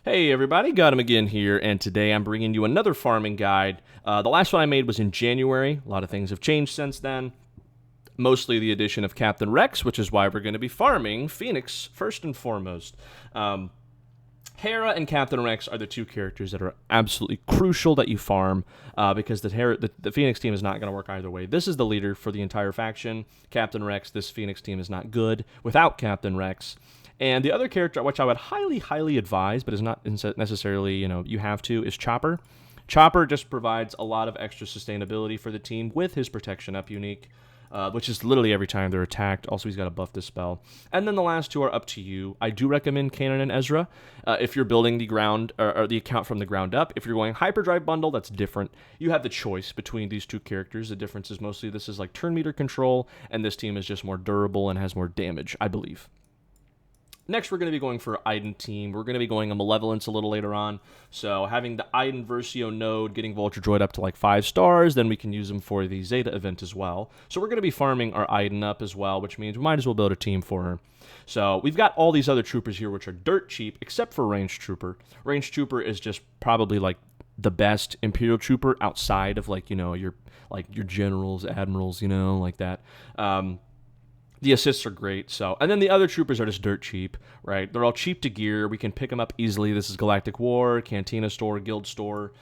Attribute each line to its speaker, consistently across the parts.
Speaker 1: Hey everybody, got him again here, and today I'm bringing you another farming guide. The last one I made was in January. A lot of things have changed since then. Mostly the addition of Captain Rex, which is why we're going to be farming Phoenix first and foremost. Hera and Captain Rex are the two characters that are absolutely crucial that you farm because the Phoenix team is not going to work either way. This is the leader for the entire faction. Captain Rex, this Phoenix team is not good without Captain Rex. And the other character, which I would highly, highly advise, but is not necessarily, you have to, is Chopper. Chopper just provides a lot of extra sustainability for the team with his protection up unique, which is literally every time they're attacked. Also, he's got a buff dispel. And then the last two are up to you. I do recommend Kanan and Ezra if you're building the ground or the account from the ground up. If you're going Hyperdrive bundle, that's different. You have the choice between these two characters. The difference is mostly this is like turn meter control, and this team is just more durable and has more damage, I believe. Next, we're going to be going for Iden team. We're going to be going a Malevolence a little later on. So having the Iden Versio node, getting Vulture Droid up to like 5 stars, then we can use them for the Zeta event as well. So we're going to be farming our Iden up as well, which means we might as well build a team for her. So we've got all these other troopers here, which are dirt cheap, except for Range Trooper. Range Trooper is just probably like the best Imperial Trooper outside of like, your generals, admirals, like that. The assists are great, and then the other troopers are just dirt cheap, right? They're all cheap to gear. We can pick them up easily. This is Galactic War, Cantina Store, Guild Store,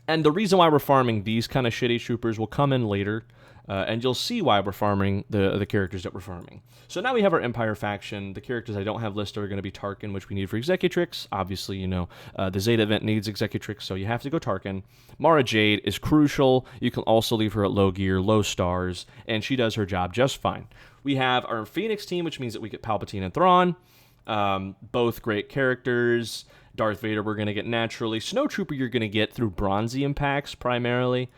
Speaker 1: and the reason why we're farming these kind of shitty troopers will come in later, and you'll see why we're farming the characters that we're farming. So now we have our Empire faction. The characters I don't have listed are going to be Tarkin, which we need for Executrix. Obviously, the Zeta event needs Executrix, so you have to go Tarkin. Mara Jade is crucial. You can also leave her at low gear, low stars, and she does her job just fine. We have our Phoenix team, which means that we get Palpatine and Thrawn. Both great characters. Darth Vader we're going to get naturally. Snowtrooper you're going to get through Bronzium packs primarily.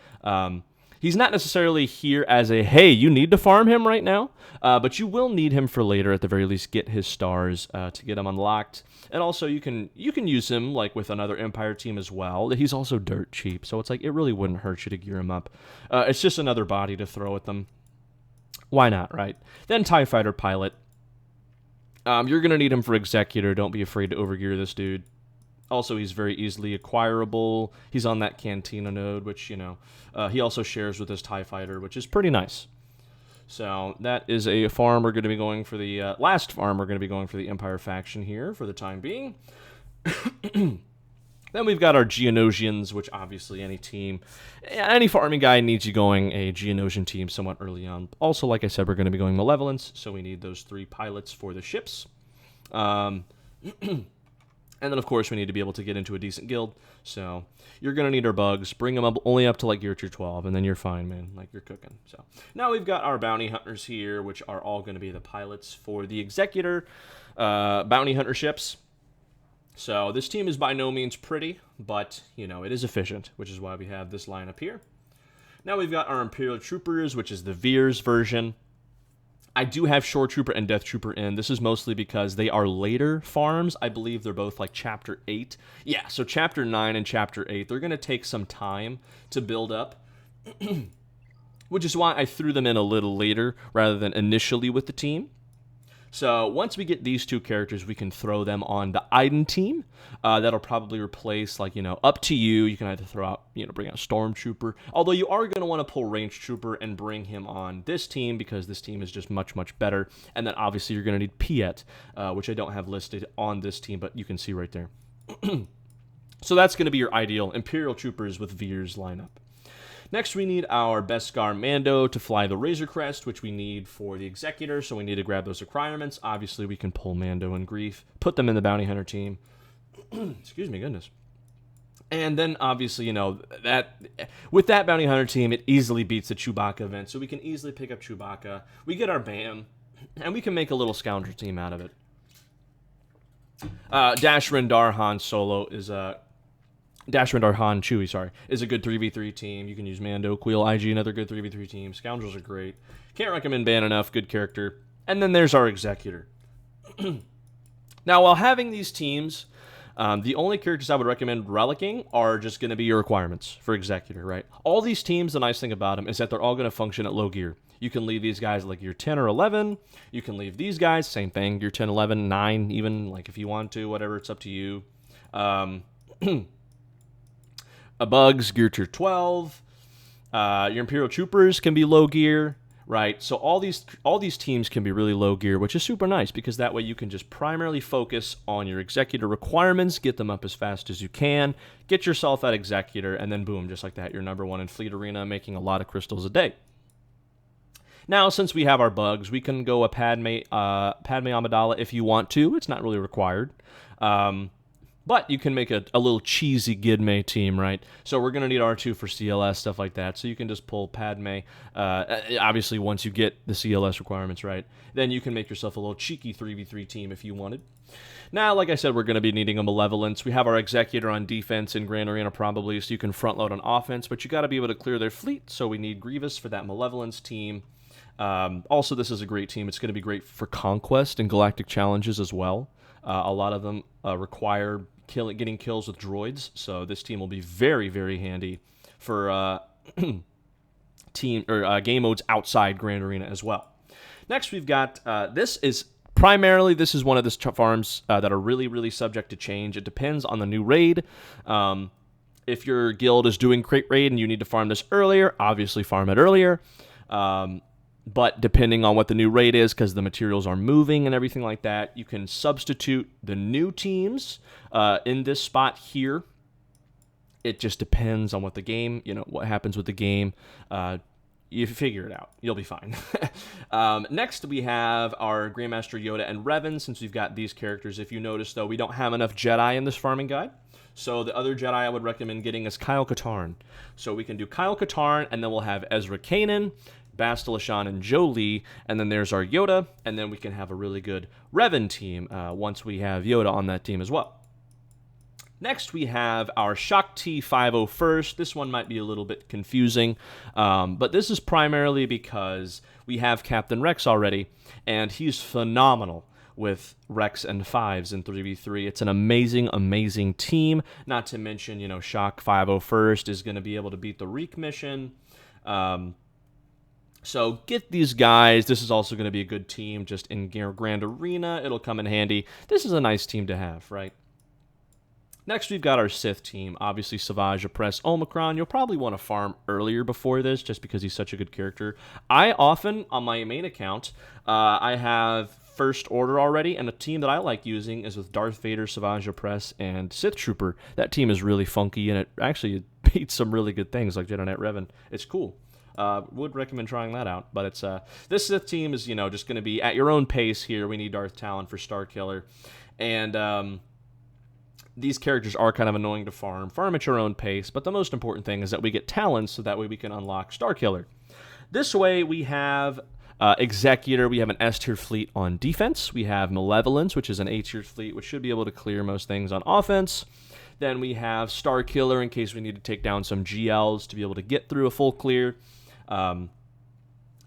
Speaker 1: He's not necessarily here as a, hey, you need to farm him right now, but you will need him for later, at the very least, get his stars to get him unlocked. And also, you can use him like with another Empire team as well. He's also dirt cheap, so it's like it really wouldn't hurt you to gear him up. It's just another body to throw at them. Why not, right? Then TIE Fighter Pilot. You're going to need him for Executor. Don't be afraid to overgear this dude. Also, he's very easily acquirable. He's on that Cantina node, which, he also shares with his TIE Fighter, which is pretty nice. So that is a farm we're going to be going for the last farm we're going to be going for the Empire faction here for the time being. Then we've got our Geonosians, which obviously any farming guy needs you going a Geonosian team somewhat early on. Also, like I said, we're going to be going Malevolence, so we need those 3 pilots for the ships. And then, of course, we need to be able to get into a decent guild. So you're going to need our bugs. Bring them up only up to like gear tier 12, and then you're fine, man. Like, you're cooking. So now we've got our bounty hunters here, which are all going to be the pilots for the Executor bounty hunter ships. So this team is by no means pretty, but, it is efficient, which is why we have this lineup here. Now we've got our Imperial Troopers, which is the Veers version. I do have Shore Trooper and Death Trooper in. This is mostly because they are later farms. I believe they're both like Chapter 8. Yeah, so Chapter 9 and Chapter 8, they're going to take some time to build up, which is why I threw them in a little later rather than initially with the team. So once we get these two characters, we can throw them on the Iden team. That'll probably replace, up to you. You can either bring out Stormtrooper. Although you are going to want to pull Range Trooper and bring him on this team because this team is just much, much better. And then obviously you're going to need Piet, which I don't have listed on this team, but you can see right there. So that's going to be your ideal Imperial Troopers with Veers lineup. Next, we need our Beskar Mando to fly the Razor Crest, which we need for the Executor, so we need to grab those requirements. Obviously, we can pull Mando and Greef, put them in the Bounty Hunter team. Excuse me, goodness. And then, obviously, that with that Bounty Hunter team, it easily beats the Chewbacca event, so we can easily pick up Chewbacca. We get our BAM, and we can make a little scoundrel team out of it. Dash Rendar Han Solo is a... Dash Rendar Han Chewie, is a good 3v3 team. You can use Mando, Queel, IG, another good 3v3 team. Scoundrels are great. Can't recommend Ban enough, good character. And then there's our Executor. Now, while having these teams, the only characters I would recommend relicking are just going to be your requirements for Executor, right? All these teams, the nice thing about them is that they're all going to function at low gear. You can leave these guys like your 10 or 11. You can leave these guys, same thing, your 10, 11, 9, even, like if you want to, whatever, it's up to you. A Bugs, gear tier 12. Your Imperial Troopers can be low gear, right? So all these teams can be really low gear, which is super nice because that way you can just primarily focus on your Executor requirements, get them up as fast as you can, get yourself that Executor, and then boom, just like that, you're number 1 in Fleet Arena, making a lot of crystals a day. Now, since we have our Bugs, we can go a Padme Amidala if you want to. It's not really required. But you can make a little cheesy Gidme team, right? So we're going to need R2 for CLS, stuff like that. So you can just pull Padme. Obviously, once you get the CLS requirements right, then you can make yourself a little cheeky 3v3 team if you wanted. Now, like I said, we're going to be needing a Malevolence. We have our Executor on defense in Grand Arena probably, so you can front load on offense, but you got to be able to clear their fleet, so we need Grievous for that Malevolence team. Also, this is a great team. It's going to be great for Conquest and Galactic Challenges as well. A lot of them require getting kills with droids, so this team will be very, very handy for game modes outside Grand Arena as well. Next, we've got this is one of the farms that are really, really subject to change. It depends on the new raid. If your guild is doing Crate Raid and you need to farm this earlier, obviously farm it earlier. But depending on what the new raid is, because the materials are moving and everything like that, you can substitute the new teams in this spot here. It just depends on what the game, what happens with the game. You figure it out. You'll be fine. Next, we have our Grandmaster Yoda and Revan, since we've got these characters. If you notice, though, we don't have enough Jedi in this farming guide. So the other Jedi I would recommend getting is Kyle Katarn. So we can do Kyle Katarn, and then we'll have Ezra Kanan, Bastila Shan, and Jolie, and then there's our Yoda, and then we can have a really good Revan team once we have Yoda on that team as well. Next, we have our Shaak Ti 501st. This one might be a little bit confusing, but this is primarily because we have Captain Rex already, and he's phenomenal with Rex and 5s in 3v3. It's an amazing, amazing team. Not to mention, Shaak 501st is going to be able to beat the Reek mission. So get these guys. This is also going to be a good team just in Grand Arena. It'll come in handy. This is a nice team to have, right? Next, we've got our Sith team. Obviously, Savage, Oppress, Omicron. You'll probably want to farm earlier before this just because he's such a good character. I often, on my main account, I have First Order already, and a team that I like using is with Darth Vader, Savage, Oppress, and Sith Trooper. That team is really funky, and it beats some really good things like Jedi Knight Revan. It's cool. Would recommend trying that out, but it's this Sith team is just going to be at your own pace here. We need Darth Talon for Starkiller, and these characters are kind of annoying to farm at your own pace, but the most important thing is that we get Talons so that way we can unlock Starkiller. This way we have Executor, we have an S-tier fleet on defense, we have Malevolence, which is an A-tier fleet, which should be able to clear most things on offense. Then we have Starkiller in case we need to take down some GLs to be able to get through a full clear.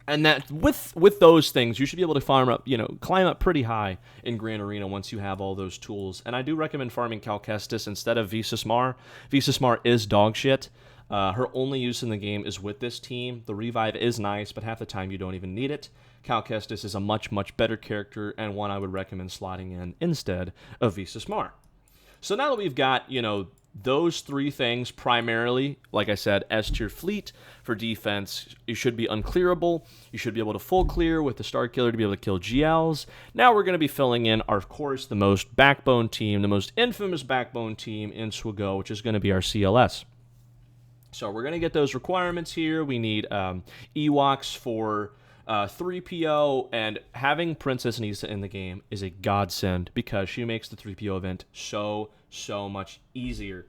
Speaker 1: And that with those things, you should be able to farm up, climb up pretty high in Grand Arena once you have all those tools. And I do recommend farming Cal Kestis instead of Visas Mar. Visas Mar is dog shit. Her only use in the game is with this team. The revive is nice, but half the time you don't even need it. Cal Kestis is a much, much better character and one I would recommend slotting in instead of Visas Mar. So now that we've got, those three things primarily, like I said, S-tier fleet for defense, you should be unclearable. You should be able to full clear with the Starkiller to be able to kill GLs. Now we're going to be filling in, of course, the most backbone team, the most infamous backbone team in SWGO, which is going to be our CLS. So we're going to get those requirements here. We need Ewoks for 3PO, and having Princess Nisa in the game is a godsend because she makes the 3PO event so much easier.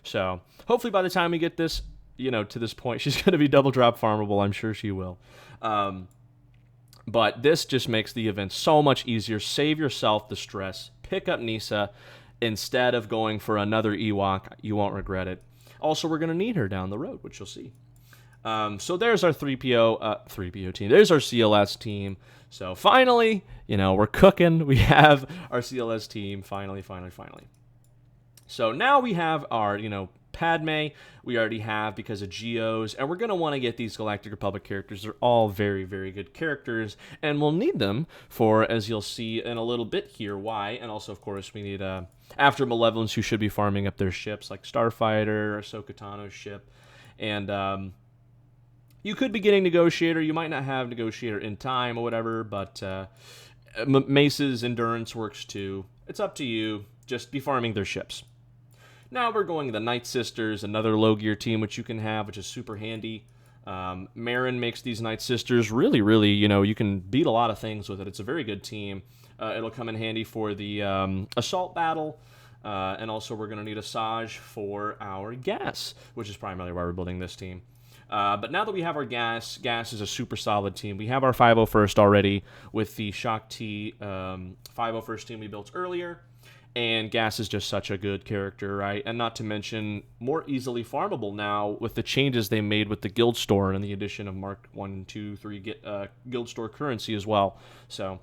Speaker 1: So hopefully by the time we get this, to this point, she's going to be double drop farmable. I'm sure she will. But this just makes the event so much easier. Save yourself the stress. Pick up Nisa instead of going for another Ewok. You won't regret it. Also, we're going to need her down the road, which you'll see. So there's our 3PO team. There's our CLS team. So finally, we're cooking. We have our CLS team. Finally. So now we have our, Padme, we already have because of Geos, and we're going to want to get these Galactic Republic characters. They're all very, very good characters, and we'll need them for, as you'll see in a little bit here, why. And also, of course, we need, after Malevolence, you should be farming up their ships, like Starfighter, Ahsoka Tano's ship, and you could be getting Negotiator. You might not have Negotiator in time or whatever, but Mace's Endurance works too. It's up to you. Just be farming their ships. Now we're going to the Night Sisters, another low gear team which you can have, which is super handy. Marin makes these Night Sisters really, really, you can beat a lot of things with it. It's a very good team. It'll come in handy for the assault battle, and also we're going to need Asajj for our gas, which is primarily why we're building this team. But now that we have our gas is a super solid team. We have our 501st already with the Shaak Ti 501st team we built earlier. And Gas is just such a good character, right? And not to mention, more easily farmable now with the changes they made with the Guild Store and the addition of Mark 1, 2, 3 Guild Store currency as well. So,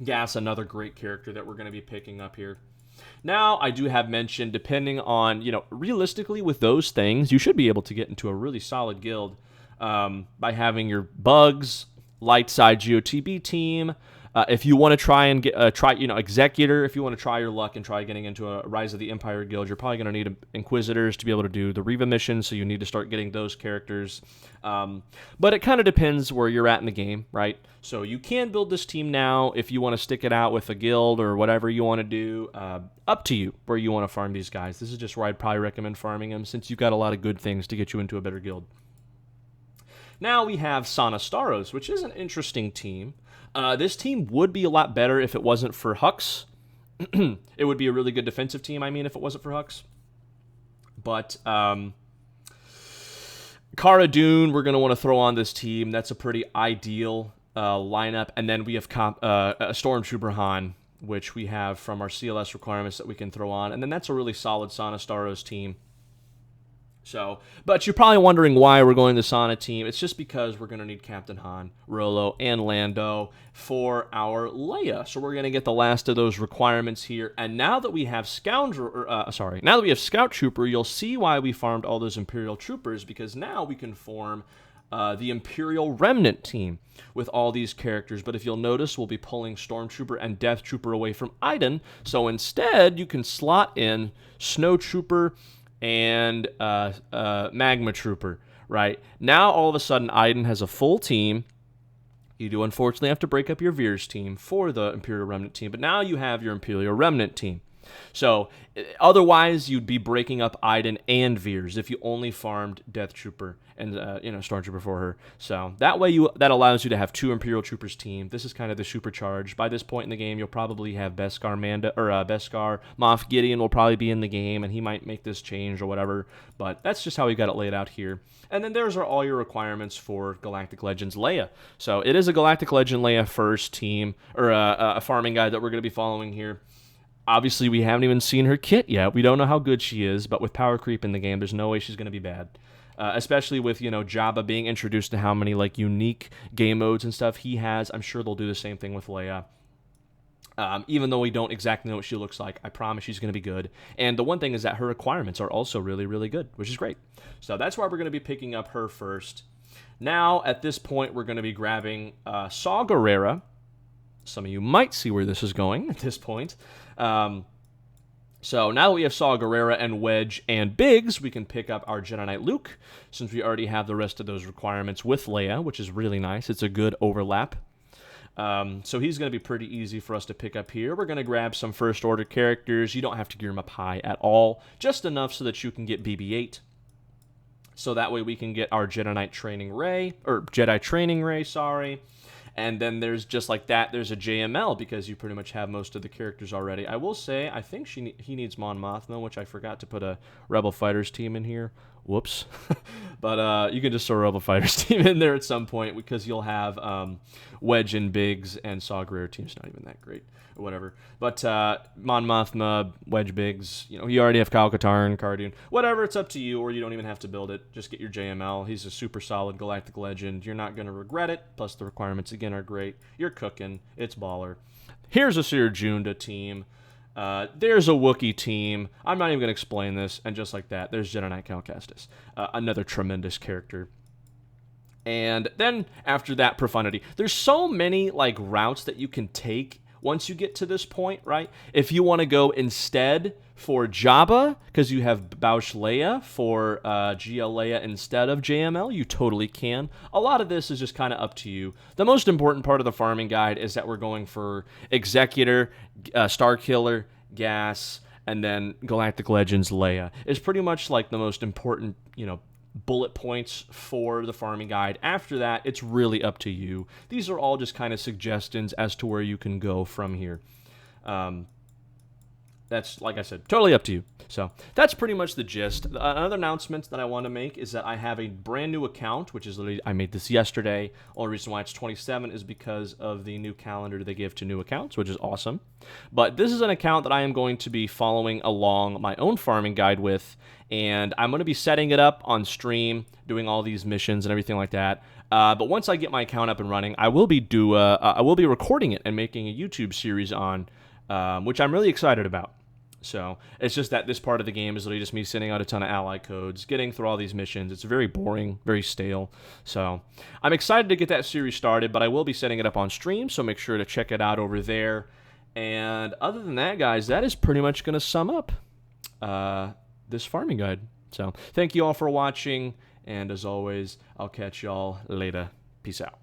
Speaker 1: Gas, another great character that we're going to be picking up here. Now, I do have mentioned, depending on, realistically with those things, you should be able to get into a really solid guild by having your Bugs, light side GOTB team. If you want to try and get Executor, if you want to try your luck and try getting into a Rise of the Empire guild, you're probably going to need Inquisitors to be able to do the Reva mission, so you need to start getting those characters. But it kind of depends where you're at in the game, right? So you can build this team now if you want to stick it out with a guild or whatever you want to do. Up to you where you want to farm these guys. This is just where I'd probably recommend farming them, since you've got a lot of good things to get you into a better guild. Now we have Sana Starros, which is an interesting team. This team would be a lot better if it wasn't for Hux. It would be a really good defensive team, if it wasn't for Hux. But Cara Dune, we're going to want to throw on this team. That's a pretty ideal lineup. And then we have a Stormtrooper Han, which we have from our CLS requirements that we can throw on. And then that's a really solid Sana Starros team. So, but you're probably wondering why we're going the Sana team. It's just because we're going to need Captain Han, Rolo, and Lando for our Leia. So we're going to get the last of those requirements here. And now that we have Scout Trooper, you'll see why we farmed all those Imperial Troopers, because now we can form the Imperial Remnant team with all these characters. But if you'll notice, we'll be pulling Stormtrooper and Death Trooper away from Iden. So instead, you can slot in Snow Trooper and Magma Trooper, right? Now, all of a sudden, Iden has a full team. You do, unfortunately, have to break up your Veers team for the Imperial Remnant team, but now you have your Imperial Remnant team. So, otherwise, you'd be breaking up Iden and Veers if you only farmed Death Trooper and, Stormtrooper for her. So, that way, that allows you to have two Imperial Troopers team. This is kind of the supercharged. By this point in the game, you'll probably have Beskar Moff Gideon will probably be in the game, and he might make this change or whatever. But that's just how we got it laid out here. And then there's all your requirements for Galactic Legends Leia. So, it is a Galactic Legend Leia first team, or a farming guide that we're going to be following here. Obviously, we haven't even seen her kit yet. We don't know how good she is, but with power creep in the game, there's no way she's going to be bad. Especially with, Jabba being introduced to how many, unique game modes and stuff he has. I'm sure they'll do the same thing with Leia. Even though we don't exactly know what she looks like, I promise she's going to be good. And the one thing is that her requirements are also really, really good, which is great. So that's why we're going to be picking up her first. Now, at this point, we're going to be grabbing Saw Gerrera. Some of you might see where this is going at this point. So now that we have Saw Gerrera and Wedge and Biggs, we can pick up our Jedi Knight Luke, since we already have the rest of those requirements with Leia, which is really nice. It's a good overlap. So he's going to be pretty easy for us to pick up here. We're going to grab some First Order characters. You don't have to gear them up high at all, just enough so that you can get BB-8. So that way we can get our Jedi Training Ray, sorry. And then there's just like that, there's a JML, because you pretty much have most of the characters already. I will say, I think he needs Mon Mothma, which I forgot to put a Rebel Fighters team in here. Whoops. But you can just throw a Rebel Fighters team in there at some point, because you'll have Wedge and Biggs, and Saw Gerrera team's not even that great, or whatever. But Mon Mothma, Wedge, Biggs, you already have Kyle Katarn, Cara Dune, whatever, it's up to you, or you don't even have to build it. Just get your JML. He's a super solid Galactic Legend. You're not going to regret it. Plus, the requirements, again, are great. You're cooking. It's baller. Here's a Cere Junda team. There's a Wookiee team. I'm not even going to explain this. And just like that, there's Jedi Knight Cal Kestis, another tremendous character. And then after that, Profundity. There's so many like routes that you can take once you get to this point, right? If you want to go instead for Jabba, because you have Bausch Leia for GL Leia instead of JML, you totally can. A lot of this is just kind of up to you. The most important part of the farming guide is that we're going for Executor, Starkiller, Gas, and then Galactic Legends Leia. It's pretty much like the most important, bullet points for the farming guide. After that, it's really up to you. These are all just kind of suggestions as to where you can go from here. That's, like I said, totally up to you. So that's pretty much the gist. Another announcement that I want to make is that I have a brand new account, which is literally, I made this yesterday. Only reason why it's 27 is because of the new calendar they give to new accounts, which is awesome. But this is an account that I am going to be following along my own farming guide with, and I'm going to be setting it up on stream, doing all these missions and everything like that. But once I get my account up and running, I will be recording it and making a YouTube series on, which I'm really excited about. So it's just that this part of the game is literally just me sending out a ton of ally codes, getting through all these missions. It's very boring, very stale. So I'm excited to get that series started, but I will be setting it up on stream, so make sure to check it out over there. And other than that, guys, that is pretty much going to sum up this farming guide. So thank you all for watching, and as always, I'll catch y'all later. Peace out.